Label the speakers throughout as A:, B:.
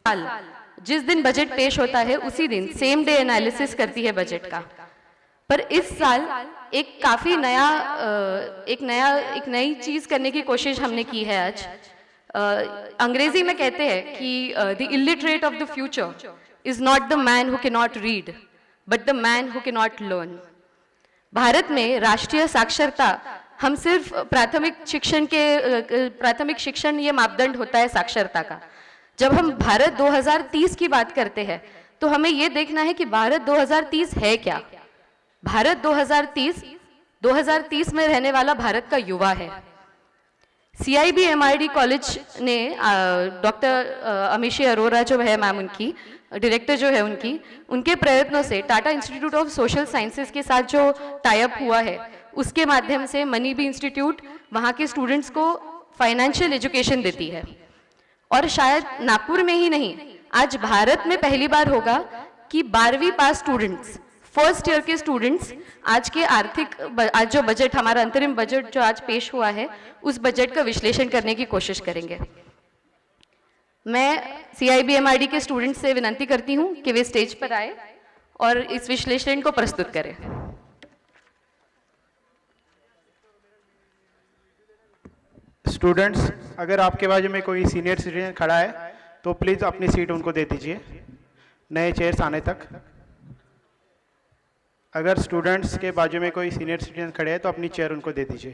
A: साल जिस दिन बजट पेश होता है उसी दिन सेम डे एनालिसिस करती है बजट का। पर इस साल एक काफी एक नई चीज करने की कोशिश हमने की है आज। अंग्रेजी में कहते हैं कि the illiterate of the future is not the man who can not read but the man who can not learn. Bharat में राष्ट्रीय साक्षरता हम सिर्फ प्राथमिक शिक्षण ये मापदंड होता है साक्षरता का। जब हम भारत 2030 की बात करते हैं तो हमें ये देखना है कि भारत 2030 है क्या। भारत 2030 में रहने वाला भारत का युवा है। CIB MRD कॉलेज ने डॉक्टर अमीशी अरोरा जो है मैम, उनकी डायरेक्टर जो है उनके प्रयत्नों से Tata institute of social sciences के साथ जो टाई अप हुआ है उसके माध्यम से मनी बी इंस्टीट्यूट वहाँ के स्टूडेंट्स को फाइनेंशियल एजुकेशन देती है। और शायद नागपुर में ही नहीं, आज भारत में पहली बार होगा कि 12वीं पास स्टूडेंट्स, फर्स्ट ईयर के स्टूडेंट्स आज जो बजट, हमारा अंतरिम बजट जो आज पेश हुआ है, उस बजट का विश्लेषण करने की कोशिश करेंगे। मैं CIB MRD के स्टूडेंट्स से विनती करती हूँ कि वे स्टेज पर आए और इस विश्लेषण को प्रस्तुत करें।
B: स्टूडेंट्स, अगर आपके बाजू में कोई सीनियर सिटीजन खड़ा है तो प्लीज़ अपनी सीट उनको दे दीजिए नए चेयर्स आने तक। अगर स्टूडेंट्स के बाजू में कोई सीनियर सिटीजन खड़े हैं तो अपनी चेयर उनको दे दीजिए।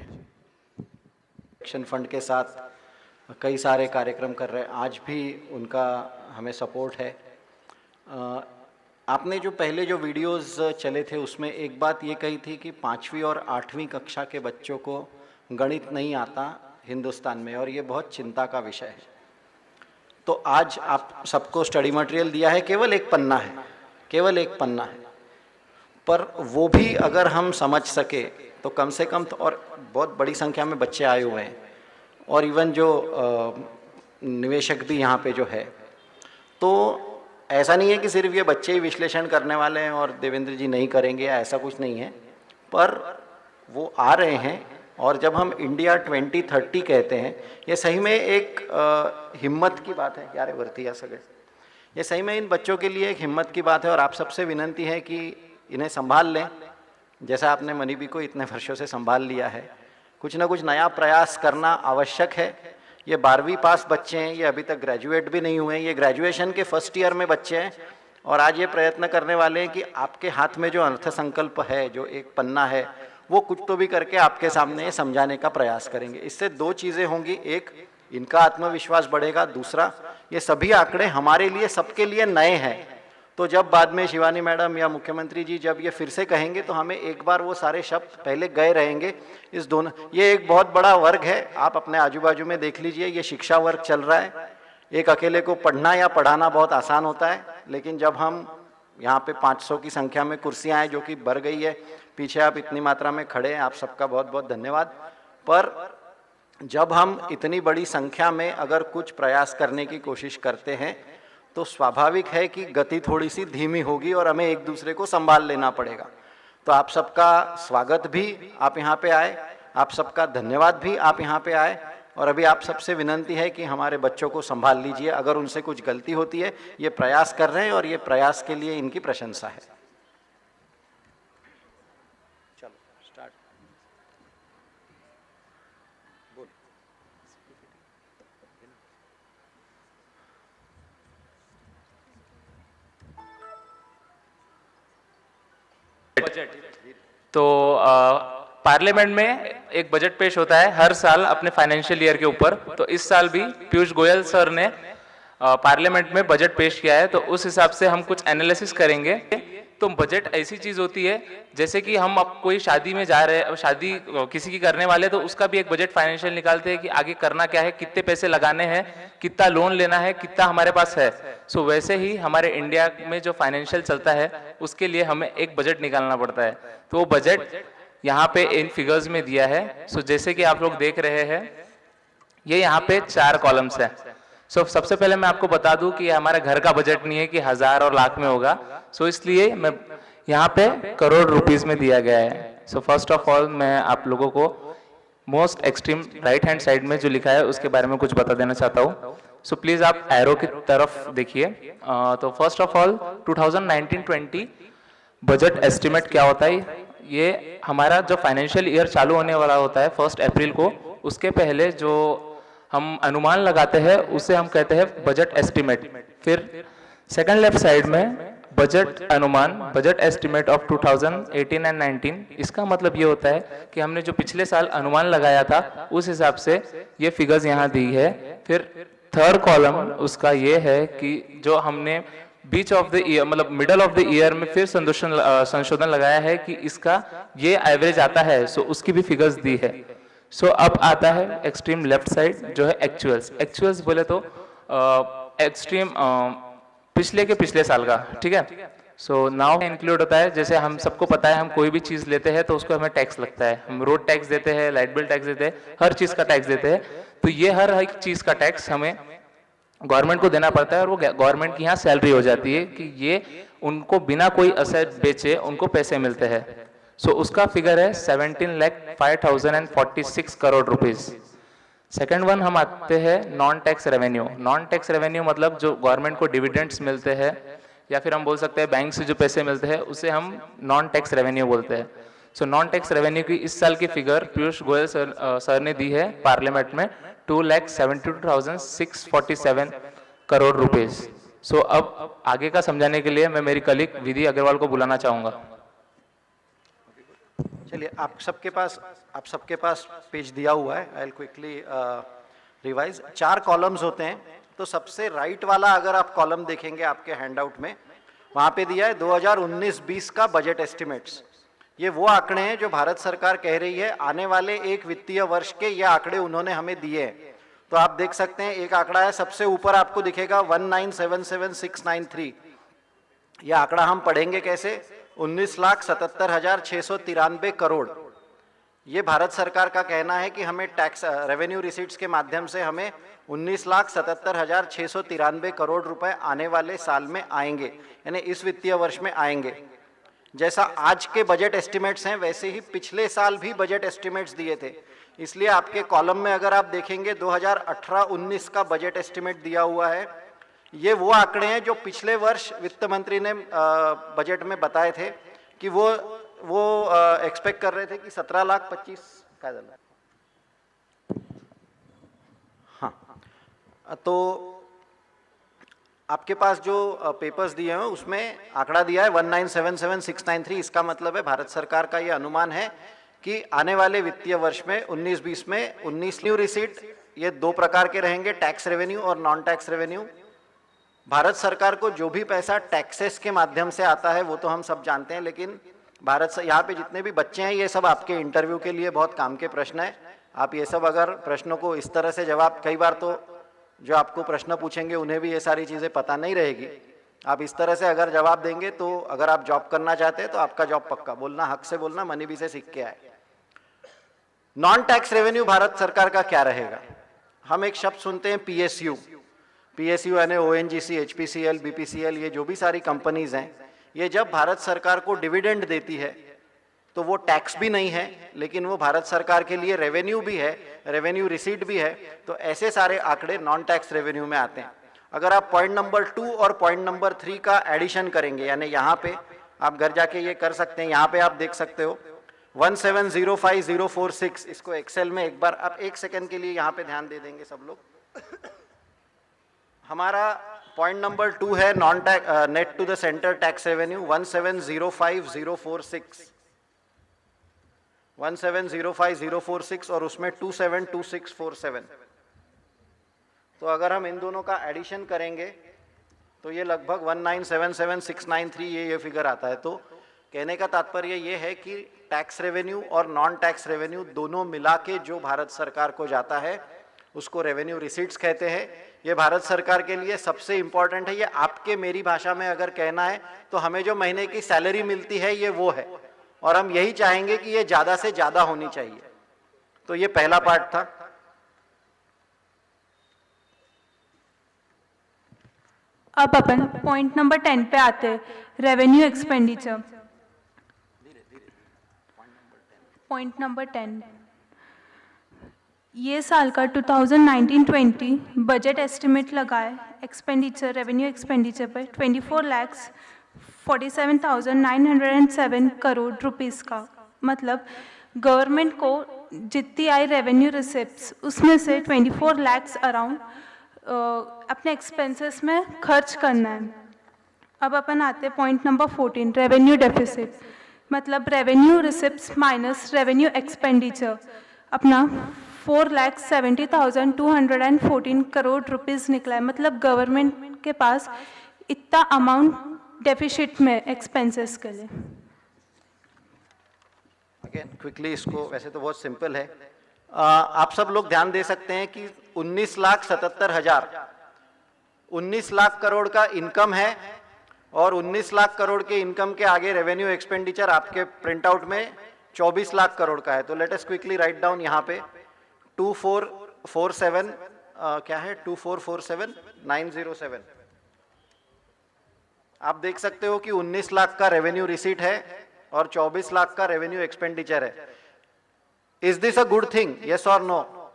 C: एक्शन फंड के साथ कई सारे कार्यक्रम कर रहे हैं, आज भी उनका हमें सपोर्ट है। आपने जो पहले जो वीडियोस चले थे उसमें एक बात ये कही थी कि 5वीं और 8वीं कक्षा के बच्चों को गणित नहीं आता हिंदुस्तान में, और ये बहुत चिंता का विषय है। तो आज आप सबको स्टडी मटेरियल दिया है, केवल एक पन्ना है, केवल एक पन्ना है, पर वो भी अगर हम समझ सके तो कम से कम तो, और बहुत बड़ी संख्या में बच्चे आए हुए हैं और इवन जो निवेशक भी यहाँ पे जो है, तो ऐसा नहीं है कि सिर्फ ये बच्चे ही विश्लेषण करने वाले हैं और देवेंद्र जी नहीं करेंगे, ऐसा कुछ नहीं है, पर वो आ रहे हैं। और जब हम इंडिया 2030 कहते हैं, ये सही में एक हिम्मत की बात है। यार वर्तिया सगे, ये सही में इन बच्चों के लिए एक हिम्मत की बात है और आप सबसे विनंती है कि इन्हें संभाल लें, जैसा आपने मनी बी को इतने वर्षों से संभाल लिया है। कुछ ना कुछ नया प्रयास करना आवश्यक है। ये 12वीं पास बच्चे हैं, ये अभी तक ग्रेजुएट भी नहीं हुए हैं, ये ग्रेजुएशन के फर्स्ट ईयर में बच्चे हैं, और आज ये प्रयत्न करने वाले हैं कि आपके हाथ में जो अर्थ संकल्प है, जो एक पन्ना है, वो कुछ तो भी करके आपके सामने समझाने का प्रयास करेंगे। इससे दो चीज़ें होंगी, एक इनका आत्मविश्वास बढ़ेगा, दूसरा ये सभी आंकड़े हमारे लिए, सबके लिए नए हैं। तो जब बाद में शिवानी मैडम या मुख्यमंत्री जी जब ये फिर से कहेंगे तो हमें एक बार वो सारे शब्द पहले गए रहेंगे। इस दोनों, ये एक बहुत बड़ा वर्ग है, आप अपने आजू बाजू में देख लीजिए, ये शिक्षा वर्ग चल रहा है। एक अकेले को पढ़ना या पढ़ाना बहुत आसान होता है, लेकिन जब हम यहाँ पे 500 की संख्या में कुर्सियाँ हैं जो कि भर गई है, पीछे आप इतनी मात्रा में खड़े हैं, आप सबका बहुत बहुत धन्यवाद। पर जब हम इतनी बड़ी संख्या में अगर कुछ प्रयास करने की कोशिश करते हैं तो स्वाभाविक है कि गति थोड़ी सी धीमी होगी और हमें एक दूसरे को संभाल लेना पड़ेगा। तो आप सबका स्वागत भी, आप यहाँ पे आए, आप सबका धन्यवाद भी, आप यहाँ पे आए, और अभी आप सबसे विनंती है कि हमारे बच्चों को संभाल लीजिए। अगर उनसे कुछ गलती होती है, ये प्रयास कर रहे हैं और ये प्रयास के लिए इनकी प्रशंसा है। चलो स्टार्ट।
D: तो पार्लियामेंट में एक बजट पेश होता है हर साल अपने फाइनेंशियल ईयर के ऊपर। तो इस साल भी पीयूष गोयल सर ने पार्लियामेंट में बजट पेश किया है, तो उस हिसाब से हम कुछ एनालिसिस करेंगे। तो बजट ऐसी चीज होती है जैसे कि हम अब कोई शादी में जा रहे हैं, शादी किसी की करने वाले, तो उसका भी एक बजट फाइनेंशियल निकालते हैं कि आगे करना क्या है, कितने पैसे लगाने हैं, कितना लोन लेना है, कितना हमारे पास है। सो वैसे ही हमारे इंडिया में जो फाइनेंशियल चलता है उसके लिए हमें एक बजट निकालना पड़ता है। तो वो बजट यहाँ पे इन फिगर्स में दिया है। सो जैसे कि आप लोग देख रहे हैं, ये यहाँ पे 4 कॉलम्स है। सो सबसे पहले मैं आपको बता दूं कि हमारा घर का बजट नहीं है कि 1000 और लाख में होगा। सो इसलिए मैं यहाँ पे करोड़ रुपीस में दिया गया है। सो फर्स्ट ऑफ ऑल मैं आप लोगों को most extreme right hand side में जो लिखा है उसके बारे में कुछ बता देना चाहता हूँ। सो प्लीज़ आप एरो की तरफ देखिए। तो first of all 2019-20 budget estimate क्या होता है? ये हमारा जो फाइनेंशियल ईयर चालू होने वाला होता है 1 अप्रैल को, उसके पहले जो हम अनुमान लगाते हैं उसे हम कहते हैं बजट एस्टिमेट। फिर सेकंड लेफ्ट साइड में बजट अनुमान, बजट एस्टिमेट ऑफ 2018 एंड 19, इसका मतलब ये होता है कि हमने जो पिछले साल अनुमान लगाया था उस हिसाब से ये फिगर्स यहाँ दी है। फिर थर्ड कॉलम उसका ये है कि जो हमने बीच ऑफ द ईयर मतलब मिडल ऑफ द ईयर में फिर संशोधन लगाया है कि इसका ये एवरेज आता है, सो उसकी भी फिगर्स दी है। सो अब आता है एक्सट्रीम लेफ्ट साइड जो है एक्चुअल्स। एक्चुअल्स बोले तो एक्सट्रीम पिछले के पिछले साल का, ठीक है। सो नाउ इंक्लूड होता है, जैसे हम सबको पता है हम कोई भी चीज़ लेते हैं तो उसको हमें टैक्स लगता है, हम रोड टैक्स देते हैं, लाइट बिल टैक्स देते हैं, हर चीज़ का टैक्स देते हैं। तो ये हर एक चीज़ का टैक्स हमें गवर्नमेंट को देना पड़ता है और वो गवर्नमेंट की यहाँ सैलरी हो जाती है कि ये उनको बिना कोई असेट बेचे उनको पैसे मिलते हैं। सो उसका फिगर है 17,05,046 करोड़ रुपीज़। सेकेंड वन हम आते हैं non tax revenue. Non tax revenue मतलब जो गवर्नमेंट को डिविडेंड्स मिलते हैं या फिर हम बोल सकते हैं बैंक से जो पैसे मिलते हैं उसे हम नॉन टैक्स रेवेन्यू बोलते हैं। सो नॉन टैक्स रेवेन्यू की इस साल की फिगर पीयूष गोयल सर ने दी है पार्लियामेंट में 2,72,647 करोड़ रुपीज़। सो अब आगे का समझाने के लिए मैं मेरी कलीग विधि अग्रवाल को बुलाना चाहूँगा।
C: चलिए, आप सबके पास पेज दिया हुआ है। I will quickly revise. 4 columns होते हैं, तो सबसे राइट वाला अगर आप कॉलम देखेंगे आपके हैंडआउट में, वहाँ पे दिया है 2019-20 का बजट एस्टिमेट्स। ये वो आंकड़े हैं जो भारत सरकार कह रही है आने वाले एक वित्तीय वर्ष के, ये आंकड़े उन्होंने हमें दिए हैं। तो आप देख सकते हैं एक आंकड़ा है सबसे ऊपर आपको दिखेगा 1977,693। यह आंकड़ा हम पढ़ेंगे कैसे? 19,77,693 करोड़। ये भारत सरकार का कहना है कि हमें टैक्स रेवेन्यू रिसीट्स के माध्यम से हमें 19,77,693 करोड़ रुपए आने वाले साल में आएंगे, यानी इस वित्तीय वर्ष में आएंगे। जैसा आज के बजट एस्टिमेट्स हैं वैसे ही पिछले साल भी बजट एस्टिमेट्स दिए थे। इसलिए आपके कॉलम में अगर आप देखेंगे 2018-19 का बजट एस्टिमेट दिया हुआ है। ये वो आंकड़े हैं जो पिछले वर्ष वित्त मंत्री ने बजट में बताए थे कि वो एक्सपेक्ट कर रहे थे कि 17,25,000 काय झालं? हाँ, तो आपके पास जो पेपर्स दिए हैं उसमें आंकड़ा दिया है 1977,693। इसका मतलब है भारत सरकार का ये अनुमान है कि आने वाले वित्तीय वर्ष में 19-20 में 19 न्यू रिसीट, ये 2 प्रकार के रहेंगे, टैक्स रेवेन्यू और नॉन टैक्स रेवेन्यू। भारत सरकार को जो भी पैसा टैक्सेस के माध्यम से आता है वो तो हम सब जानते हैं, लेकिन भारत से यहाँ पे जितने भी बच्चे हैं ये सब आपके इंटरव्यू के लिए बहुत काम के प्रश्न है। आप ये सब अगर प्रश्नों को इस तरह से जवाब, कई बार तो जो आपको प्रश्न पूछेंगे उन्हें भी ये सारी चीज़ें पता नहीं रहेगी, आप इस तरह से अगर जवाब देंगे तो अगर आप जॉब करना चाहते हैं तो आपका जॉब पक्का। बोलना, हक से बोलना, मनी भी से सीख के आए। नॉन टैक्स रेवेन्यू भारत सरकार का क्या रहेगा? हम एक शब्द सुनते हैं पीएसयू। पीएसयू यानी ओएनजीसी, एचपीसीएल, बीपीसीएल, ये जो भी सारी कंपनीज हैं, ये जब भारत सरकार को डिविडेंड देती है तो वो टैक्स भी नहीं है लेकिन वो भारत सरकार के लिए रेवेन्यू भी है, रेवेन्यू रिसीट भी है। तो ऐसे सारे आंकड़े नॉन टैक्स रेवेन्यू में आते हैं। अगर आप पॉइंट नंबर 2 और पॉइंट नंबर 3 का एडिशन करेंगे, यानी यहाँ पे आप घर जाके ये कर सकते हैं, यहाँ पे आप देख सकते हो 17,05,046। इसको एक्सेल में एक बार आप 1 सेकेंड के लिए यहाँ पे ध्यान दे देंगे सब लोग। हमारा पॉइंट नंबर 2 है non tax net to the centre tax revenue 17,05,046, 17,05,046 और उसमें 272647। तो अगर हम इन दोनों का एडिशन करेंगे तो ये लगभग 1977,693 ये फिगर आता है। तो कहने का तात्पर्य ये है कि टैक्स रेवेन्यू और नॉन टैक्स रेवेन्यू दोनों मिला के जो भारत सरकार को जाता है उसको रेवेन्यू रिसीट्स कहते हैं। ये भारत सरकार के लिए सबसे इंपॉर्टेंट है। ये आपके मेरी भाषा में अगर कहना है तो हमें जो महीने की सैलरी मिलती है ये वो है, और हम यही चाहेंगे कि ये ज़्यादा से ज़्यादा होनी चाहिए। तो ये पहला पार्ट था।
E: अब अपन पॉइंट नंबर 10 पे आते हैं, रेवेन्यू एक्सपेंडिचर। पॉइंट नंबर 10, ये साल का 2019-20 बजट एस्टिमेट लगाए एक्सपेंडिचर रेवेन्यू एक्सपेंडिचर पर 24,47,907 करोड़ रुपीस का, मतलब गवर्नमेंट को जितनी आई रेवेन्यू रिसिप्ट्स उसमें से 24 लाख अराउंड अपने एक्सपेंसेस में खर्च करना है। अब अपन आते हैं पॉइंट नंबर 14, रेवेन्यू डेफिसिट, मतलब revenue receipts minus revenue expenditure अपना 4,70,214 करोड़ रुपीस निकला है, मतलब गवर्नमेंट के पास इतना अमाउंट डेफिसिट में एक्सपेंसेस के लिए।
C: अगेन क्विकली इसको, वैसे तो बहुत सिंपल है, आप सब लोग ध्यान दे सकते हैं कि 19,77,000 19 लाख करोड़ का इनकम है और 19 लाख करोड़ के इनकम के आगे रेवेन्यू एक्सपेंडिचर आपके प्रिंट आउट में 24 लाख करोड़ का है। तो let us quickly write down यहाँ पे 2447 क्या है 2447,907। आप देख सकते हो कि 19 लाख का रेवेन्यू रिसीट है और 24 लाख का रेवेन्यू एक्सपेंडिचर है। Is this a good thing, yes और नो?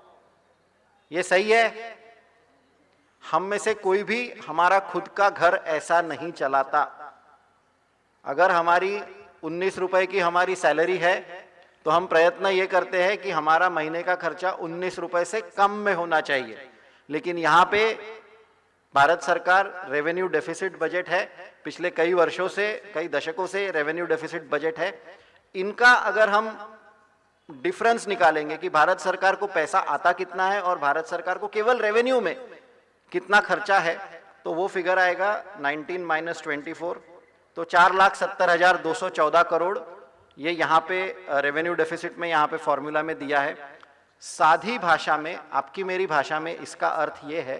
C: ये सही है? हम में से कोई भी हमारा खुद का घर ऐसा नहीं चलाता। अगर हमारी 19 रुपए की हमारी सैलरी है तो हम प्रयत्न ये करते हैं कि हमारा महीने का खर्चा 19 रुपए से कम में होना चाहिए। लेकिन यहाँ पे भारत सरकार रेवेन्यू डेफिसिट बजट है, पिछले कई वर्षों से, कई दशकों से रेवेन्यू डेफिसिट बजट है। इनका अगर हम डिफरेंस निकालेंगे कि भारत सरकार को पैसा आता कितना है और भारत सरकार को केवल रेवेन्यू में कितना खर्चा है, तो वो फिगर आएगा 19 माइनस 24, तो 4,70,214 करोड़। ये यहाँ पे रेवेन्यू डेफिसिट में यहाँ पे फॉर्मूला में दिया है। सादी भाषा में, आपकी मेरी भाषा में इसका अर्थ ये है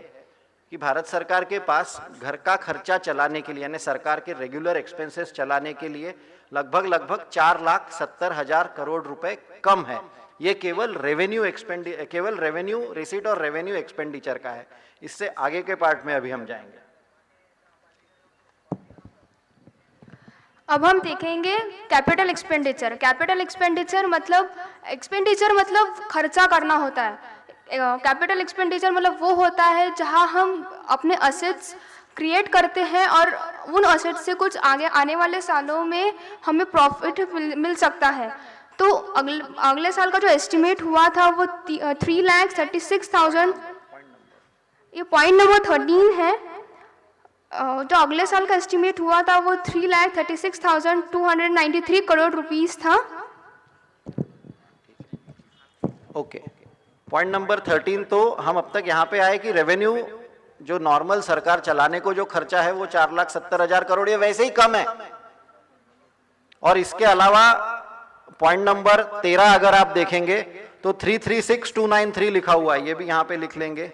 C: कि भारत सरकार के पास घर का खर्चा चलाने के लिए, यानी सरकार के रेगुलर एक्सपेंसेस चलाने के लिए लगभग 4,70,000 करोड़ रुपए कम है। ये केवल रेवेन्यू रिसीट और रेवेन्यू एक्सपेंडिचर का है। इससे आगे के पार्ट में अभी हम जाएंगे।
F: अब हम देखेंगे कैपिटल एक्सपेंडिचर। कैपिटल एक्सपेंडिचर मतलब खर्चा करना होता है। कैपिटल एक्सपेंडिचर मतलब वो होता है जहां हम अपने असेट्स क्रिएट करते हैं और उन असेट्स से कुछ आगे आने वाले सालों में हमें प्रॉफिट मिल सकता है। तो अगले साल का जो एस्टिमेट हुआ था वो 3,36,000, ये पॉइंट नंबर 13 है। जो अगले साल का एस्टिमेट हुआ था वो 3,36,293 करोड़ रुपीस था।
C: ओके, पॉइंट नंबर 13, तो हम अब तक यहाँ पे आए कि रेवेन्यू जो नॉर्मल सरकार चलाने को जो खर्चा है वो 4,70,000 करोड़, ये वैसे ही कम है। और इसके अलावा पॉइंट नंबर 13 अगर आप देखेंगे तो 336,293 लिखा हुआ है, ये भी यहाँ पे लिख लेंगे।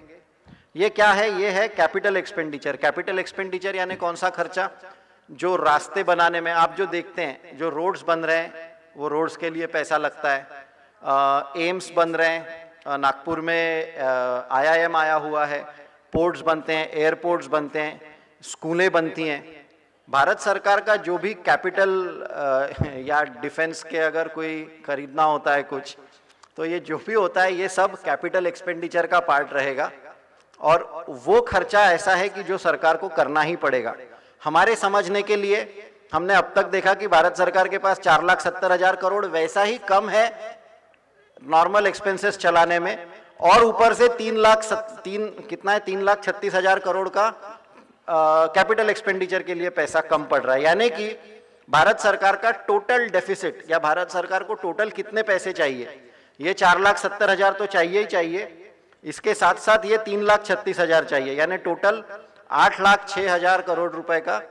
C: ये क्या है? ये है कैपिटल एक्सपेंडिचर। कैपिटल एक्सपेंडिचर यानी कौन सा खर्चा? जो रास्ते बनाने में आप जो देखते हैं, जो रोड्स बन रहे हैं वो रोड्स के लिए पैसा लगता है। एम्स बन रहे हैं, नागपुर में IIM आया हुआ है, पोर्ट्स बनते हैं, एयरपोर्ट्स बनते हैं, स्कूलें बनती हैं। भारत सरकार का जो भी कैपिटल या डिफेंस के अगर कोई खरीदना होता है कुछ, तो ये जो भी होता है ये सब कैपिटल एक्सपेंडिचर का पार्ट रहेगा। और वो खर्चा ऐसा है कि जो सरकार को करना ही पड़ेगा। हमारे समझने के लिए हमने अब तक देखा कि भारत सरकार के पास 4,70,000 करोड़ वैसा ही कम है नॉर्मल एक्सपेंसेस चलाने में, और ऊपर से 3,36,000 करोड़ का कैपिटल एक्सपेंडिचर के लिए पैसा कम पड़ रहा है। यानी कि भारत सरकार का टोटल डेफिसिट, या भारत सरकार को टोटल कितने पैसे चाहिए, ये 4,70,000 तो चाहिए ही चाहिए, इसके साथ साथ ये 3,36,000 चाहिए, यानी टोटल 8,06,000 करोड़ रुपए का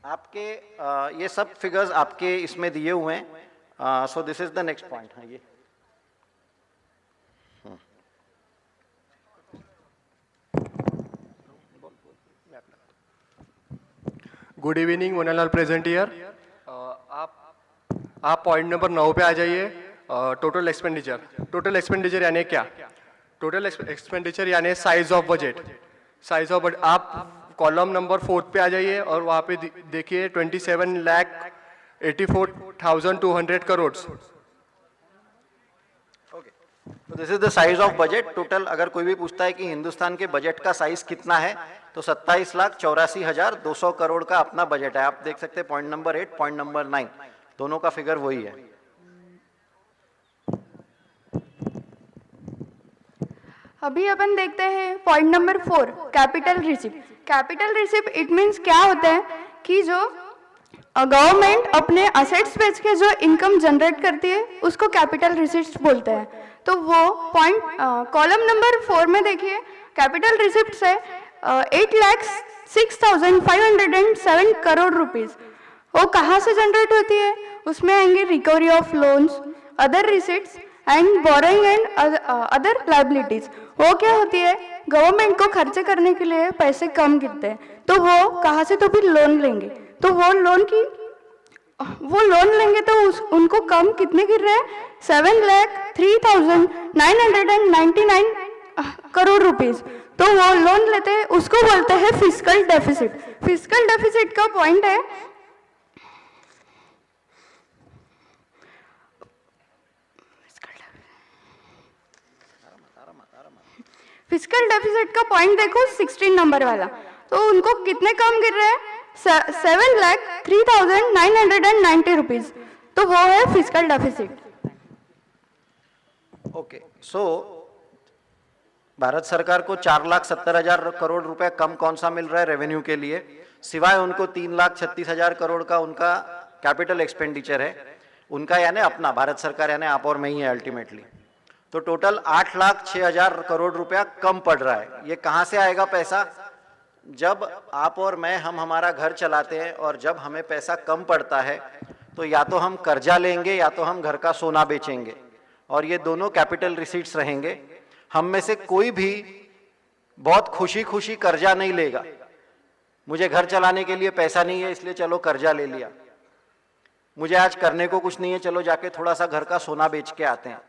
C: आपके ये सब फिगर्स आपके इसमें दिए हुए हैं। So this is the next point. हाँ, ये
G: गुड इवनिंग, मोनालाल प्रेजेंट ईयर। आप पॉइंट नंबर 9 पे आ जाइए। Total expenditure. टोटल एक्सपेंडिचर यानी क्या? टोटल एक्सपेंडिचर यानी size of budget. Size of budget आप कॉलम नंबर 4 पे आ जाइए और वहाँ पे देखिए 27,84,200 करोड़।
C: तो this is the size of budget total. अगर कोई भी पूछता है कि हिंदुस्तान के बजट का साइज कितना है, तो 27,84,200 करोड़ का अपना बजट है। आप देख सकते हैं पॉइंट नंबर 8, पॉइंट नंबर 9 दोनों का फिगर वही है।
F: अभी अपन देखते हैं point number 4, capital receipt. Capital receipt it means क्या होता है कि जो गवर्नमेंट अपने असेट्स बेच के जो इनकम जनरेट करती है उसको कैपिटल रिसिप्ट बोलते हैं। तो वो पॉइंट कॉलम नंबर 4 में देखिए, कैपिटल रिसिप्ट से 8,06,507 करोड़ रुपीस वो कहाँ से जनरेट होती है? उसमें आएंगे recovery of loans, other receipts and borrowing and other liabilities. वो क्या होती है? गवर्नमेंट को खर्चे करने के लिए पैसे कम गिरते हैं, तो वो कहाँ से तो फिर लोन लेंगे, तो वो लोन लेंगे तो उनको कम कितने गिर रहे हैं? 7,03,999 करोड़ रुपीस। तो वो लोन लेते हैं, उसको बोलते हैं फिस्कल डेफिसिट। फिस्कल डेफिसिट का पॉइंट है फिस्कल डेफिसिट का पॉइंट देखो 16 नंबर वाला, तो उनको कितने कम गिर रहे हैं? 7,03,990 रुपीज। तो वो है फिस्कल डेफिसिट।
C: ओके, सो भारत सरकार को 4,70,000 करोड़ रुपए कम कौन सा मिल रहा है रेवेन्यू के लिए, सिवाय उनको 3,36,000 करोड़ का उनका कैपिटल एक्सपेंडिचर है उनका, यानी अपना भारत सरकार यानी आप और मैं ही है अल्टीमेटली। तो टोटल 8,06,000 करोड़ रुपया कम पड़ रहा है। ये कहाँ से आएगा पैसा? जब आप और मैं हम हमारा घर चलाते हैं और जब हमें पैसा कम पड़ता है तो या तो हम कर्जा लेंगे या तो हम घर का सोना बेचेंगे, और ये दोनों कैपिटल रिसीट्स रहेंगे। हम में से कोई भी बहुत खुशी खुशी कर्जा नहीं लेगा, मुझे घर चलाने के लिए पैसा नहीं है इसलिए चलो कर्जा ले लिया, मुझे आज करने को कुछ नहीं है चलो जाके थोड़ा सा घर का सोना बेच के आते हैं।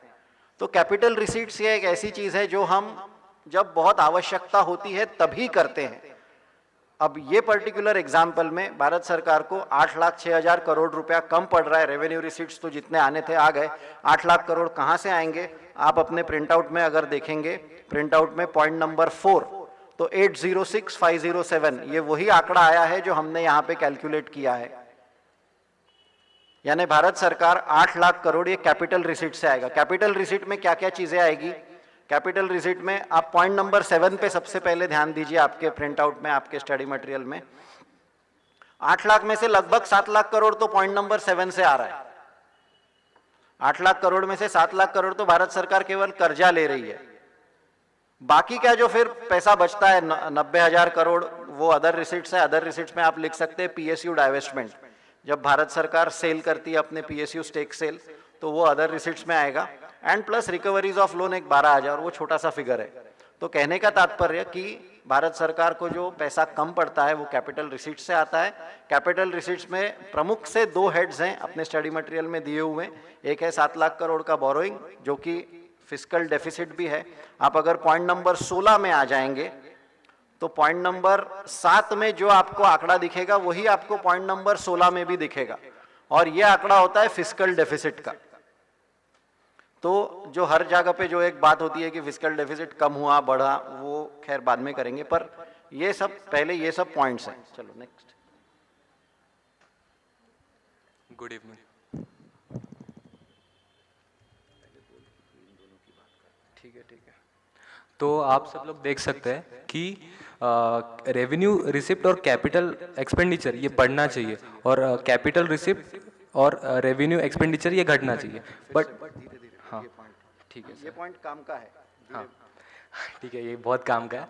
C: तो कैपिटल रिसीट्स ये एक ऐसी चीज है जो हम जब बहुत आवश्यकता होती है तभी करते हैं। अब ये पर्टिकुलर एग्जाम्पल में भारत सरकार को 8,06,000 करोड़ रुपया कम पड़ रहा है। रेवेन्यू रिसीट्स तो जितने आने थे आ गए, 8 लाख करोड़ कहाँ से आएंगे? आप अपने प्रिंट आउट में अगर देखेंगे, प्रिंट आउट में पॉइंट नंबर 4, तो 806,507 ये वही आंकड़ा आया है जो हमने यहाँ पे कैलकुलेट किया है। यानी भारत सरकार 8 लाख करोड़ ये कैपिटल रिसीट से आएगा। कैपिटल रिसीट में क्या क्या चीजें आएगी? कैपिटल रिसीट में आप पॉइंट नंबर 7 पे सबसे पहले ध्यान दीजिए, आपके प्रिंट आउट में, आपके स्टडी मटेरियल में 8 लाख में से लगभग 7 लाख करोड़ तो पॉइंट नंबर 7 से आ रहा है। 8 लाख करोड़ में से 7 लाख करोड़ तो भारत सरकार केवल कर्जा ले रही है। बाकी क्या जो फिर पैसा बचता है 90,000 करोड़ वो अदर रिसीट्स है। अदर रिसीट्स में आप लिख सकते हैं पीएसयू डाइवेस्टमेंट। जब भारत सरकार सेल करती है अपने पीएसयू स्टेक सेल तो वो अदर रिसीट्स में आएगा, and plus recoveries of loan एक 12,000, वो छोटा सा फिगर है। तो कहने का तात्पर्य कि भारत सरकार को जो पैसा कम पड़ता है वो कैपिटल रिसीट्स से आता है। कैपिटल रिसीट्स में प्रमुख से 2 हेड्स हैं अपने स्टडी मटेरियल में दिए हुए। एक है 7 लाख करोड़ का बोरोइंग जो कि फिस्कल डेफिसिट भी है। आप अगर पॉइंट नंबर 16 में आ जाएंगे तो पॉइंट नंबर 7 में जो आपको आंकड़ा दिखेगा वही आपको पॉइंट नंबर 16 में भी दिखेगा, और ये आंकड़ा होता है फिस्कल डेफिसिट का। तो जो हर जगह पे जो एक बात होती है कि फिस्कल डेफिसिट कम हुआ बढ़ा, वो खैर बाद में करेंगे, पर ये सब पहले ये सब पॉइंट्स हैं। चलो नेक्स्ट।
H: Good evening. ठीक है। तो आप सब लोग देख सकते हैं कि रेवेन्यू रिसिप्ट और कैपिटल एक्सपेंडिचर ये बढ़ना चाहिए, और कैपिटल रिसिप्ट और रेवेन्यू एक्सपेंडिचर ये घटना चाहिए। बट हाँ ठीक है,
C: ये पॉइंट काम का है।
H: हाँ ठीक है, ये बहुत काम का है।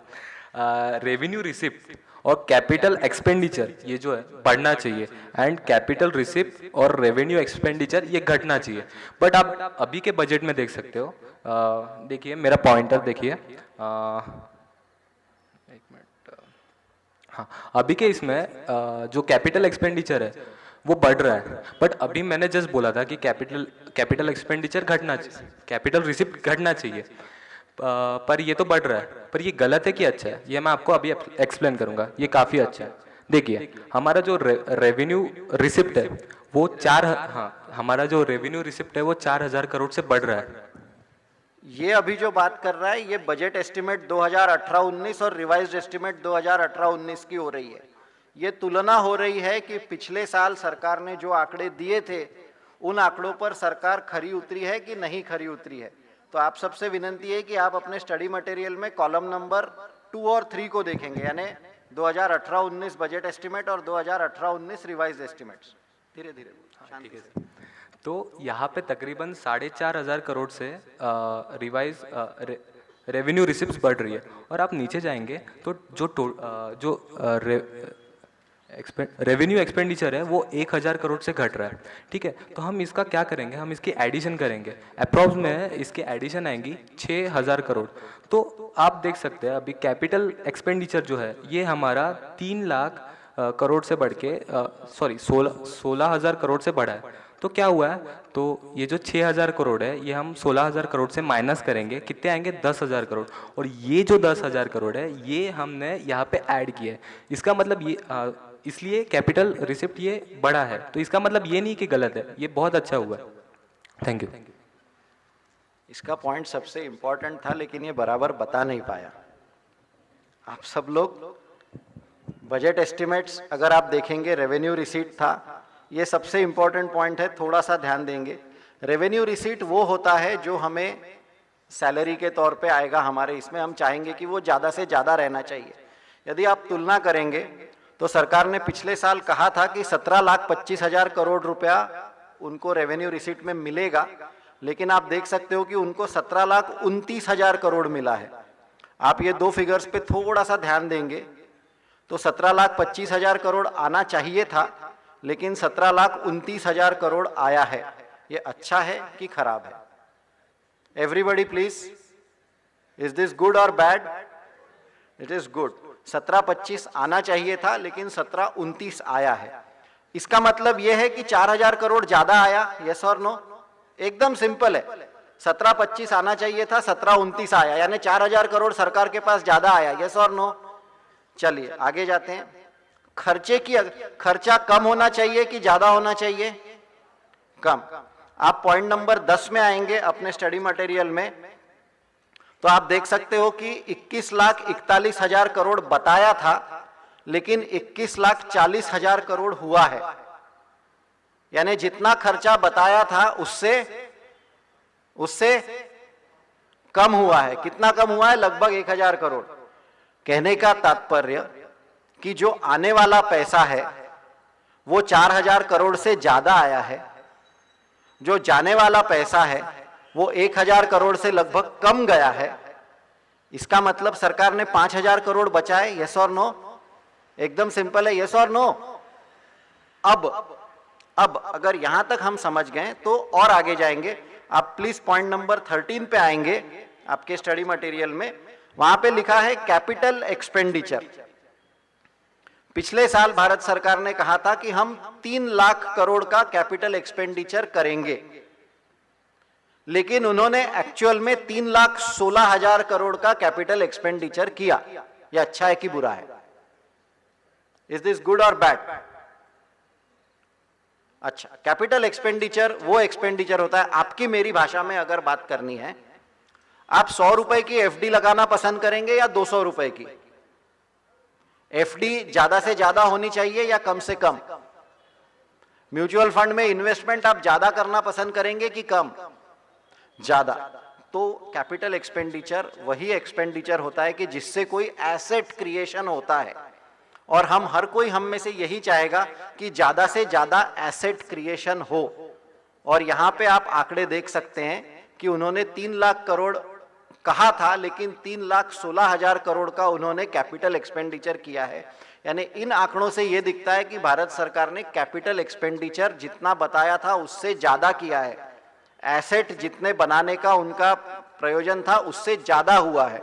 H: रेवेन्यू रिसिप्ट और कैपिटल एक्सपेंडिचर ये जो है बढ़ना चाहिए, एंड कैपिटल रिसिप्ट और रेवेन्यू एक्सपेंडिचर ये घटना चाहिए। बट आप अभी के बजट में देख सकते हो, देखिए मेरा पॉइंटर देखिए, एक मिनट, हाँ अभी के इसमें जो कैपिटल एक्सपेंडिचर है वो बढ़ रहा है। बट अभी मैंने जस्ट बोला था कि कैपिटल एक्सपेंडिचर घटना चाहिए, कैपिटल रिसिप्ट घटना चाहिए, पर ये तो बढ़ रहा है। पर ये गलत है कि अच्छा है, ये मैं आपको अभी एक्सप्लेन करूंगा। ये काफ़ी अच्छा है। देखिए हमारा जो रेवेन्यू रिसिप्ट है वो हमारा जो रेवेन्यू रिसिप्ट है वो 4,000 करोड़ से बढ़ रहा है।
C: ये अभी जो बात कर रहा है ये बजट एस्टिमेट 2018-19 और रिवाइज्ड एस्टिमेट 2018-19 की हो रही है। ये तुलना हो रही है कि पिछले साल सरकार ने जो आंकड़े दिए थे उन आंकड़ों पर सरकार खरी उतरी है कि नहीं खरी उतरी है। तो आप सबसे विनंती है कि आप अपने स्टडी मटेरियल में कॉलम नंबर 2 और 3 को देखेंगे, यानी 2018-19 बजट एस्टिमेट और 2018-19 रिवाइज्ड एस्टिमेट्स। धीरे धीरे
H: ठीक है सर। तो यहाँ पे तकरीबन 4,500 करोड़ से रेवेन्यू रिसिप्ट्स बढ़ रही है, और आप नीचे जाएंगे तो जो रेवेन्यू एक्सपेंडिचर है वो 1,000 करोड़ से घट रहा है। ठीक है, तो हम इसका क्या करेंगे, हम इसकी एडिशन करेंगे। अप्रॉक्स में इसकी एडिशन आएंगी 6,000 करोड़। तो आप देख सकते हैं अभी कैपिटल एक्सपेंडिचर जो है ये हमारा 3 लाख करोड़ से बढ़ के 16,000 करोड़ से बढ़ा है। तो क्या हुआ है, तो ये जो 6,000 करोड़ है ये हम 16,000 करोड़ से माइनस करेंगे, कितने आएंगे 10,000 करोड़। और ये जो 10,000 करोड़ है ये हमने यहाँ पे ऐड किया है। इसका मतलब ये इसलिए कैपिटल रिसिप्ट ये बढ़ा है। तो इसका मतलब ये नहीं कि गलत है, ये बहुत अच्छा हुआ है। Thank you.
C: इसका पॉइंट सबसे इंपॉर्टेंट था लेकिन ये बराबर बता नहीं पाया। आप सब लोग बजट एस्टिमेट्स अगर आप देखेंगे, रेवेन्यू रिसीट था, ये सबसे इंपॉर्टेंट पॉइंट है, थोड़ा सा ध्यान देंगे। रेवेन्यू रिसीट वो होता है जो हमें सैलरी के तौर पे आएगा हमारे, इसमें हम चाहेंगे कि वो ज़्यादा से ज़्यादा रहना चाहिए। यदि आप तुलना करेंगे तो सरकार ने पिछले साल कहा था कि 17,25,000 करोड़ रुपया उनको रेवेन्यू रिसीट में मिलेगा, लेकिन आप देख सकते हो कि उनको 17,29,000 करोड़ मिला है। आप ये दो फिगर्स पे थोड़ा सा ध्यान देंगे तो 17,25,000 करोड़ आना चाहिए था, लेकिन 17,29,000 करोड़ आया है। ये अच्छा है कि खराब है? Everybody please, is this good और बैड? It is good. 17,25 आना चाहिए था लेकिन 17,29 आया है। इसका मतलब यह है कि 4,000 करोड़ ज्यादा आया, यस और नो? एकदम सिंपल है। 17,25 आना चाहिए था, 17,29 आया, यानी 4,000 करोड़ सरकार के पास ज्यादा आया, यस और नो? चलिए आगे जाते हैं। खर्चा कम होना चाहिए कि ज्यादा होना चाहिए? कम। आप पॉइंट नंबर 10 में आएंगे अपने स्टडी मटेरियल में, तो आप देख सकते हो कि 21,41,000 करोड़ बताया था, लेकिन 21,40,000 करोड़ हुआ है। यानी जितना खर्चा बताया था उससे कम हुआ है। कितना कम हुआ है? लगभग 1,000 करोड़। कहने का तात्पर्य कि जो आने वाला पैसा है वो 4,000 करोड़ से ज्यादा आया है, जो जाने वाला पैसा है वो 1,000 करोड़ से लगभग कम गया है। इसका मतलब सरकार ने 5,000 करोड़ बचाए, यस और नो? एकदम सिंपल है, यस और नो? अब अगर यहां तक हम समझ गए तो और आगे जाएंगे। आप प्लीज पॉइंट नंबर 13 पे आएंगे आपके स्टडी मटेरियल में, वहां पे लिखा है कैपिटल एक्सपेंडिचर। पिछले साल भारत सरकार ने कहा था कि हम 3 लाख करोड़ का कैपिटल एक्सपेंडिचर करेंगे, लेकिन उन्होंने एक्चुअल में 3,16,000 करोड़ का कैपिटल एक्सपेंडिचर किया। यह अच्छा है कि बुरा है? इज दिस गुड और बैड? अच्छा, कैपिटल एक्सपेंडिचर वो एक्सपेंडिचर होता है, आपकी मेरी भाषा में अगर बात करनी है, आप 100 रुपए की एफडी लगाना पसंद करेंगे या 200 रुपए की? एफडी ज्यादा से ज्यादा होनी चाहिए या कम से कम? म्यूचुअल फंड में इन्वेस्टमेंट आप ज्यादा करना पसंद करेंगे कि कम? ज्यादा। तो कैपिटल एक्सपेंडिचर वही एक्सपेंडिचर होता है कि जिससे कोई एसेट क्रिएशन होता है, और हर कोई हम में से यही चाहेगा कि ज्यादा से ज्यादा एसेट क्रिएशन हो। और यहां पे आप आंकड़े देख सकते हैं कि उन्होंने 3 लाख करोड़ कहा था, लेकिन 3,16,000 करोड़ का उन्होंने कैपिटल एक्सपेंडिचर किया है। यानी इन आंकड़ों से यह दिखता है कि भारत सरकार ने कैपिटल एक्सपेंडिचर जितना बताया था उससे ज्यादा किया है। एसेट जितने बनाने का उनका प्रयोजन था उससे ज्यादा हुआ है।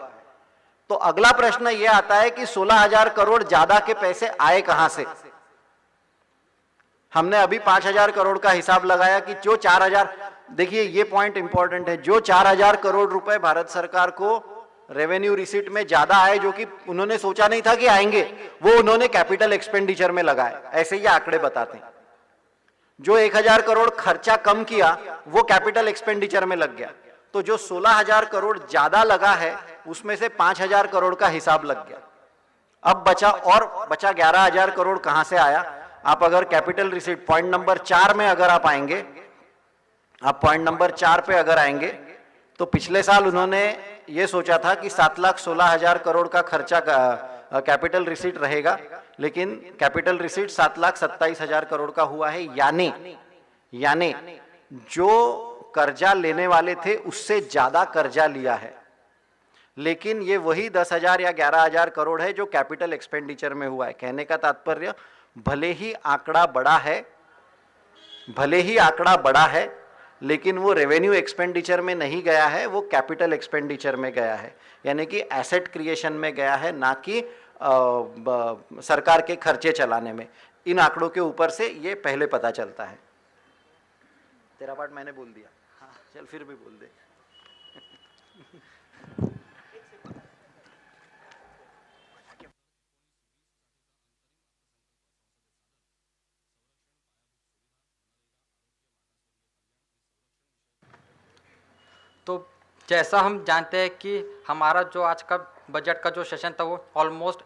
C: तो अगला प्रश्न यह आता है कि 16,000 करोड़ ज्यादा के पैसे आए कहां से? हमने अभी 5,000 करोड़ का हिसाब लगाया कि जो 4,000, देखिए ये पॉइंट इंपॉर्टेंट है, जो 4,000 करोड़ रुपए भारत सरकार को रेवेन्यू रिसीट में ज्यादा आए, जो कि उन्होंने सोचा नहीं था कि आएंगे, वो उन्होंने कैपिटल एक्सपेंडिचर में लगाए। ऐसे ही आंकड़े बताते हैं। जो 1,000 करोड़ खर्चा कम किया वो कैपिटल एक्सपेंडिचर में लग गया। तो तो जो 16,000 करोड़ ज्यादा लगा है उसमें से 5,000 करोड़ का हिसाब लग गया। अब बचा 11,000 करोड़ कहां से आया? आप अगर कैपिटल रिसीट पॉइंट नंबर 4 में अगर आप आएंगे, आप पॉइंट नंबर 4 पे अगर आएंगे तो पिछले साल उन्होंने ये सोचा था कि 7,16,000 करोड़ का खर्चा कैपिटल रिसीट रहेगा, लेकिन कैपिटल रिसीट 7,27,000 करोड़ का हुआ है। यानी जो कर्जा लेने वाले थे उससे ज्यादा कर्जा लिया है, लेकिन ये वही 10,000 या 11,000 करोड़ है जो कैपिटल एक्सपेंडिचर में हुआ है। कहने का तात्पर्य, भले ही आंकड़ा बड़ा है लेकिन वो रेवेन्यू एक्सपेंडिचर में नहीं गया है, वो कैपिटल एक्सपेंडिचर में गया है, यानी कि एसेट क्रिएशन में गया है, ना कि सरकार के खर्चे चलाने में। इन आंकड़ों के ऊपर से ये पहले पता चलता है। तेरा पार्ट मैंने बोल दिया, हाँ चल फिर भी बोल दे।
I: तो जैसा हम जानते हैं कि हमारा जो आज का बजट का जो सेशन था वो ऑलमोस्ट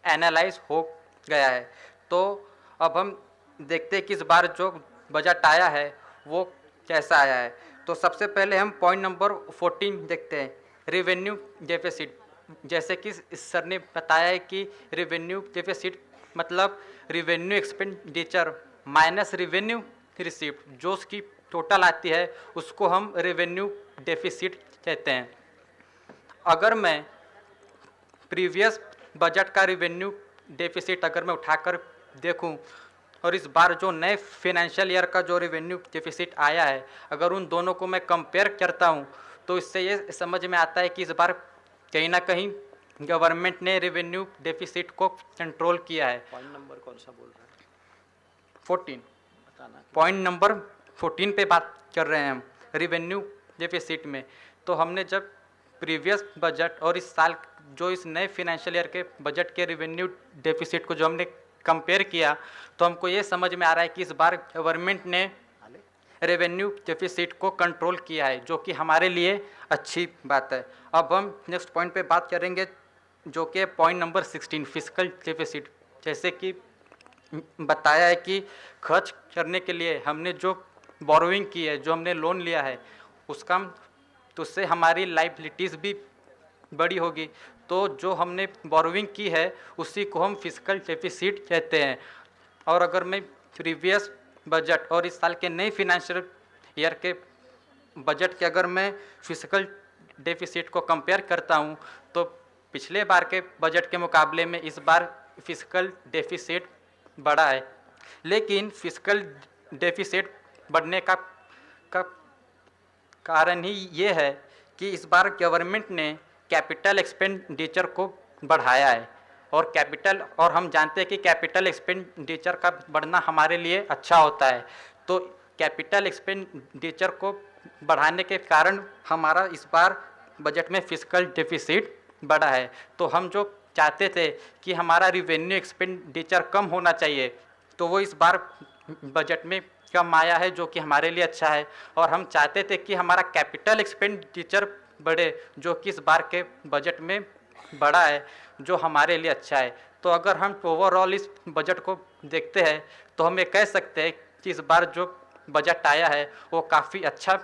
I: एनालाइज हो गया है, तो अब हम देखते हैं कि इस बार जो बजट आया है वो कैसा आया है। तो सबसे पहले हम पॉइंट नंबर 14 देखते हैं, रेवेन्यू डेफिसिट। जैसे कि इस सर ने बताया है कि रेवेन्यू डेफिसिट मतलब revenue expenditure minus revenue receipt, जो उसकी टोटल आती है उसको हम रेवेन्यू डेफिसिट कहते हैं। अगर मैं प्रीवियस बजट का रेवेन्यू डेफिसिट अगर मैं उठाकर देखूं और इस बार जो नए फिनेंशियल ईयर का जो रेवेन्यू डेफिसिट आया है, अगर उन दोनों को मैं कंपेयर करता हूं तो इससे ये समझ में आता है कि इस बार कहीं ना कहीं गवर्नमेंट ने रेवेन्यू डेफिसिट को कंट्रोल किया है।
C: पॉइंट नंबर कौन सा बोल रहा है?
I: 14
C: बताना।
I: पॉइंट नंबर 14 पे बात कर रहे हैं हम रेवेन्यू डेफिसिट में। तो हमने जब प्रीवियस बजट और इस साल जो इस नए फिनेंशियल ईयर के बजट के रेवेन्यू डेफिसिट को जो हमने कंपेयर किया तो हमको ये समझ में आ रहा है कि इस बार गवर्नमेंट ने रेवेन्यू डेफिसिट को कंट्रोल किया है, जो कि हमारे लिए अच्छी बात है। अब हम नेक्स्ट पॉइंट पे बात करेंगे जो कि पॉइंट नंबर 16 फिस्कल डेफिसिट। जैसे कि बताया है कि खर्च करने के लिए हमने जो बोरोइंग की है, जो हमने लोन लिया है उसका, तो उससे हमारी लाइबिलिटीज़ भी बड़ी होगी। तो जो हमने बोरोइंग की है उसी को हम फिस्कल डेफिसिट कहते हैं। और अगर मैं प्रीवियस बजट और इस साल के नए फिनेंशियल ईयर के बजट के अगर मैं फिस्कल डेफिसिट को कंपेयर करता हूं तो पिछले बार के बजट के मुकाबले में इस बार फिस्कल डेफिसिट बढ़ा है। लेकिन फिस्कल डेफिसिट बढ़ने का कारण ही ये है कि इस बार गवर्नमेंट ने कैपिटल एक्सपेंडिचर को बढ़ाया है, और हम जानते हैं कि कैपिटल एक्सपेंडिचर का बढ़ना हमारे लिए अच्छा होता है। तो कैपिटल एक्सपेंडिचर को बढ़ाने के कारण हमारा इस बार बजट में फिस्कल डेफिसिट बढ़ा है। तो हम जो चाहते थे कि हमारा रेवेन्यू एक्सपेंडिचर कम होना चाहिए, तो वो इस बार बजट में कम आया है, जो कि हमारे लिए अच्छा है। और हम चाहते थे कि हमारा कैपिटल एक्सपेंडिचर बढ़े, जो कि इस बार के बजट में बढ़ा है, जो हमारे लिए अच्छा है। तो अगर हम ओवरऑल इस बजट को देखते हैं तो हम ये कह सकते हैं कि इस बार जो बजट आया है वो काफ़ी अच्छा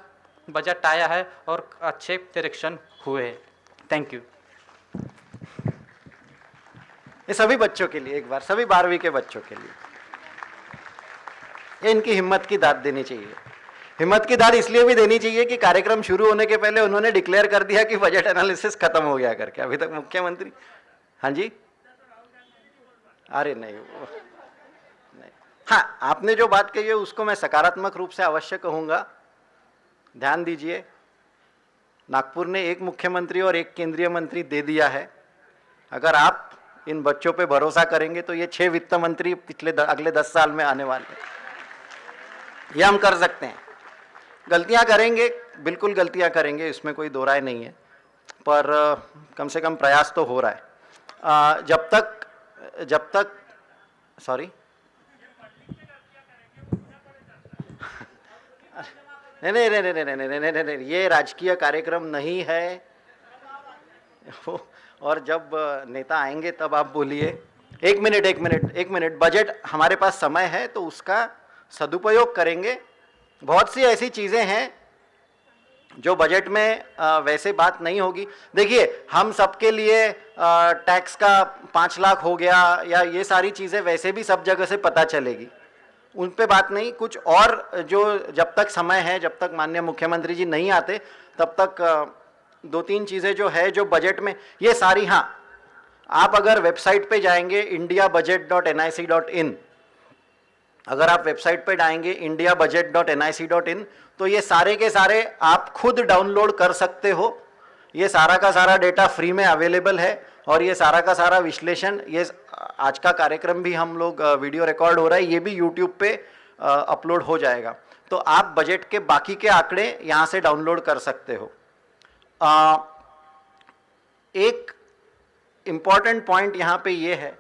I: बजट आया है और अच्छे डायरेक्शन हुए हैं। Thank you.
C: ये सभी बच्चों के लिए, एक बार सभी 12वीं के बच्चों के लिए ये इनकी हिम्मत की दाद देनी चाहिए। हिम्मत की दाद इसलिए भी देनी चाहिए कि कार्यक्रम शुरू होने के पहले उन्होंने डिक्लेयर कर दिया कि बजट एनालिसिस खत्म हो गया करके। अभी तक मुख्यमंत्री, हाँ जी, अरे नहीं, हाँ आपने जो बात कही है उसको मैं सकारात्मक रूप से अवश्य कहूंगा। ध्यान दीजिए, नागपुर ने एक मुख्यमंत्री और एक केंद्रीय मंत्री दे दिया है। अगर आप इन बच्चों पे भरोसा करेंगे तो ये 6 वित्त मंत्री अगले 10 साल में आने वाले हैं। ये हम कर सकते हैं। गलतियां करेंगे, बिल्कुल गलतियां करेंगे, इसमें कोई दो राय नहीं है, पर कम से कम प्रयास तो हो रहा है। जब तक सॉरी नहीं नहीं नहीं नहीं नहीं नहीं नहीं नहीं नहीं, ये राजकीय कार्यक्रम नहीं है। और जब नेता आएंगे तब आप बोलिए। एक मिनट, बजट हमारे पास समय है तो उसका सदुपयोग करेंगे। बहुत सी ऐसी चीज़ें हैं जो बजट में वैसे बात नहीं होगी। देखिए, हम सबके लिए टैक्स का 5 लाख हो गया या ये सारी चीज़ें वैसे भी सब जगह से पता चलेगी, उन पे बात नहीं। कुछ और जो जब तक समय है, जब तक माननीय मुख्यमंत्री जी नहीं आते तब तक 2-3 चीज़ें जो है जो बजट में ये सारी, हाँ, आप अगर वेबसाइट पे जाएंगे indiabudget.nic.in, अगर आप वेबसाइट पे जाएंगे indiabudget.nic.in तो ये सारे के सारे आप खुद डाउनलोड कर सकते हो। ये सारा का सारा डेटा फ्री में अवेलेबल है और ये सारा का सारा विश्लेषण, ये आज का कार्यक्रम भी हम लोग वीडियो रिकॉर्ड हो रहा है, ये भी यूट्यूब पे अपलोड हो जाएगा। तो आप बजट के बाकी के आंकड़े यहाँ से डाउनलोड कर सकते हो। एक इम्पॉर्टेंट पॉइंट यहाँ पे ये है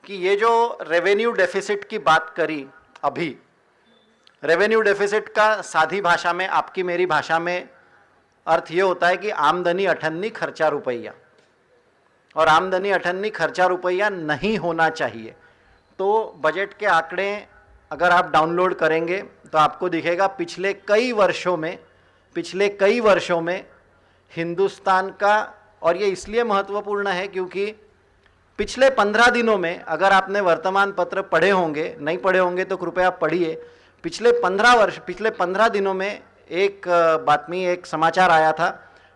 C: कि ये जो रेवेन्यू डेफिसिट की बात करी अभी, रेवेन्यू डेफिसिट का सादी भाषा में, आपकी मेरी भाषा में अर्थ ये होता है कि आमदनी अठन्नी खर्चा रुपया, और आमदनी अठन्नी खर्चा रुपया नहीं होना चाहिए। तो बजट के आंकड़े अगर आप डाउनलोड करेंगे तो आपको दिखेगा पिछले कई वर्षों में हिंदुस्तान का, और ये इसलिए महत्वपूर्ण है क्योंकि पिछले 15 दिनों में, अगर आपने वर्तमान पत्र पढ़े होंगे, नहीं पढ़े होंगे तो कृपया आप पढ़िए। पिछले 15 दिनों में एक समाचार आया था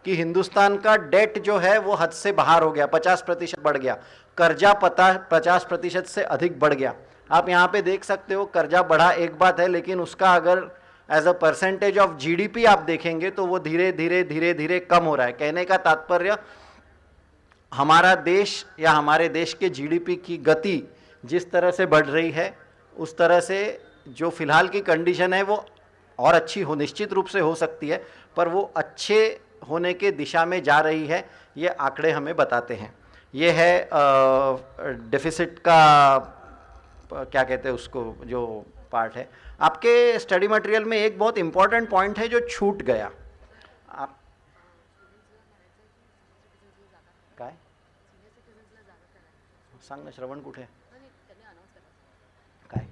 C: कि हिंदुस्तान का डेट जो है वो हद से बाहर हो गया, 50% बढ़ गया, कर्जा 50% से अधिक बढ़ गया। आप यहाँ पे देख सकते हो, कर्जा बढ़ा एक बात है, लेकिन उसका अगर as a percentage of GDP आप देखेंगे तो वो धीरे धीरे कम हो रहा है। कहने का तात्पर्य, हमारा देश या हमारे देश के जीडीपी की गति जिस तरह से बढ़ रही है, उस तरह से जो फिलहाल की कंडीशन है वो और अच्छी हो, निश्चित रूप से हो सकती है, पर वो अच्छे होने के दिशा में जा रही है, ये आंकड़े हमें बताते हैं। ये है डेफिसिट का क्या कहते हैं उसको, जो पार्ट है। आपके स्टडी मटेरियल में एक बहुत इंपॉर्टेंट पॉइंट है जो छूट गया। आप काय सांग ना, श्रवण कुठे काय?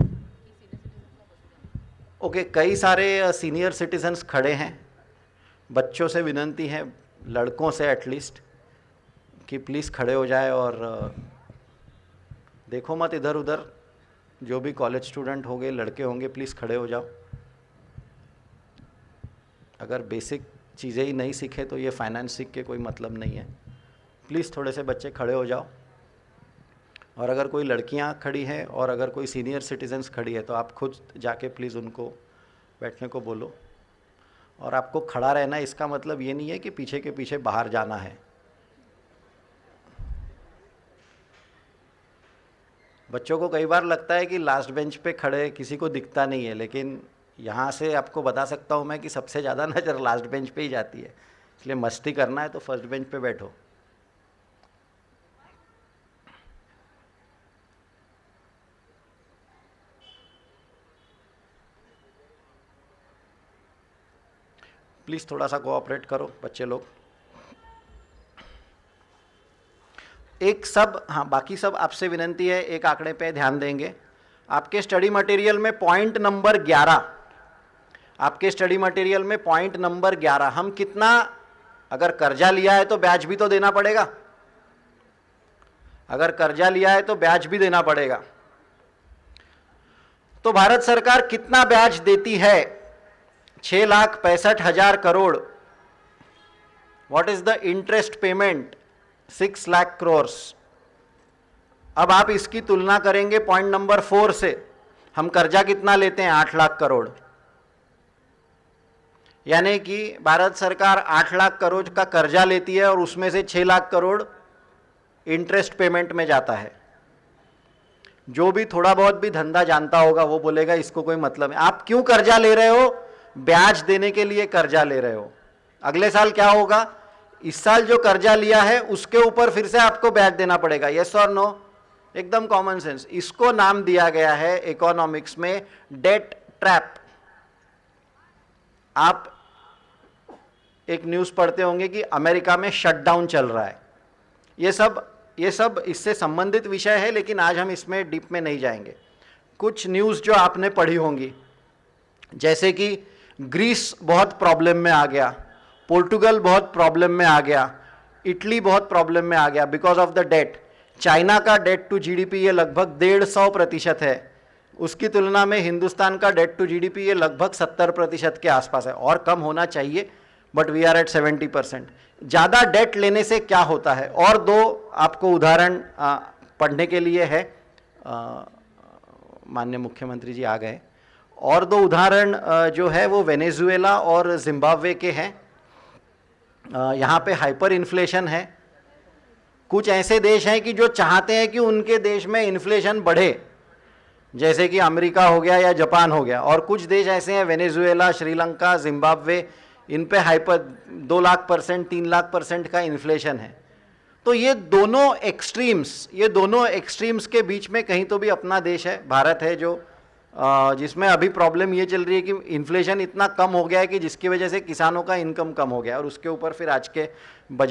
C: ओके, कई सारे सीनियर सिटीजन्स खड़े हैं। बच्चों से विनंती है, लड़कों से एटलीस्ट, कि प्लीज़ खड़े हो जाए और देखो मत इधर उधर। जो भी कॉलेज स्टूडेंट होंगे, लड़के होंगे, प्लीज़ खड़े हो जाओ। अगर बेसिक चीज़ें ही नहीं सीखे तो ये फाइनेंस सीख के कोई मतलब नहीं है। प्लीज़ थोड़े से बच्चे खड़े हो जाओ। और अगर कोई लड़कियां खड़ी हैं और अगर कोई सीनियर सिटीजन्स खड़ी है तो आप खुद जाके प्लीज़ उनको बैठने को बोलो। और आपको खड़ा रहना, इसका मतलब ये नहीं है कि पीछे के पीछे बाहर जाना है। बच्चों को कई बार लगता है कि लास्ट बेंच पे खड़े किसी को दिखता नहीं है, लेकिन यहाँ से आपको बता सकता हूँ मैं कि सबसे ज़्यादा नज़र लास्ट बेंच पे ही जाती है। इसलिए मस्ती करना है तो फर्स्ट बेंच पे बैठो। प्लीज़ थोड़ा सा कोऑपरेट करो बच्चे लोग। एक सब, हाँ, बाकी सब आपसे विनंती है, एक आंकड़े पे ध्यान देंगे। आपके स्टडी मटेरियल में पॉइंट नंबर 11, आपके स्टडी मटेरियल में पॉइंट नंबर 11, हम कितना, अगर कर्जा लिया है तो ब्याज भी तो देना पड़ेगा। अगर कर्जा लिया है तो ब्याज भी देना पड़ेगा। तो भारत सरकार कितना ब्याज देती है? 6,65,000 crore. What is the interest payment? 6 lakh crore. अब आप इसकी तुलना करेंगे पॉइंट नंबर 4 से। हम कर्जा कितना लेते हैं? 8 लाख करोड़। यानी कि भारत सरकार 8 लाख करोड़ का कर्जा लेती है और उसमें से 6 लाख करोड़ इंटरेस्ट पेमेंट में जाता है। जो भी थोड़ा बहुत भी धंधा जानता होगा वो बोलेगा इसको कोई मतलब है। आप क्यों कर्जा ले रहे हो? ब्याज देने के लिए कर्जा ले रहे हो। अगले साल क्या होगा? इस साल जो कर्जा लिया है उसके ऊपर फिर से आपको ब्याज देना पड़ेगा। यस और नो? एकदम कॉमन सेंस। इसको नाम दिया गया है इकोनॉमिक्स में डेट ट्रैप। आप एक न्यूज़ पढ़ते होंगे कि अमेरिका में शटडाउन चल रहा है। ये सब इससे संबंधित विषय है, लेकिन आज हम इसमें डीप में नहीं जाएंगे। कुछ न्यूज़ जो आपने पढ़ी होंगी, जैसे कि ग्रीस बहुत प्रॉब्लम में आ गया, पोर्टुगल बहुत प्रॉब्लम में आ गया, इटली बहुत प्रॉब्लम में आ गया because of the debt. China का डेट टू जीडीपी ये लगभग 150% है, उसकी तुलना में हिंदुस्तान का डेट टू जीडीपी ये लगभग 70% के आसपास है, और कम होना चाहिए, बट वी आर एट 70%। ज़्यादा डेट लेने से क्या होता है, और दो आपको उदाहरण पढ़ने के लिए है, माननीय मुख्यमंत्री जी आ गए, और दो उदाहरण जो है वो वेनेजुएला और जिम्बाब्वे के हैं। यहाँ पे हाइपर इन्फ्लेशन है। कुछ ऐसे देश हैं कि जो चाहते हैं कि उनके देश में इन्फ्लेशन बढ़े, जैसे कि अमेरिका हो गया या जापान हो गया, और कुछ देश ऐसे हैं वेनेजुएला, श्रीलंका, जिम्बाब्वे, इन पे हाइपर 2 लाख%, 3 लाख% का इन्फ्लेशन है। तो ये दोनों एक्सट्रीम्स के बीच में कहीं तो भी अपना देश है, भारत है, जो जिसमें अभी प्रॉब्लम ये चल रही है कि इन्फ्लेशन इतना कम हो गया है कि जिसकी वजह से किसानों का इनकम कम हो गया, और उसके ऊपर फिर आज के बजट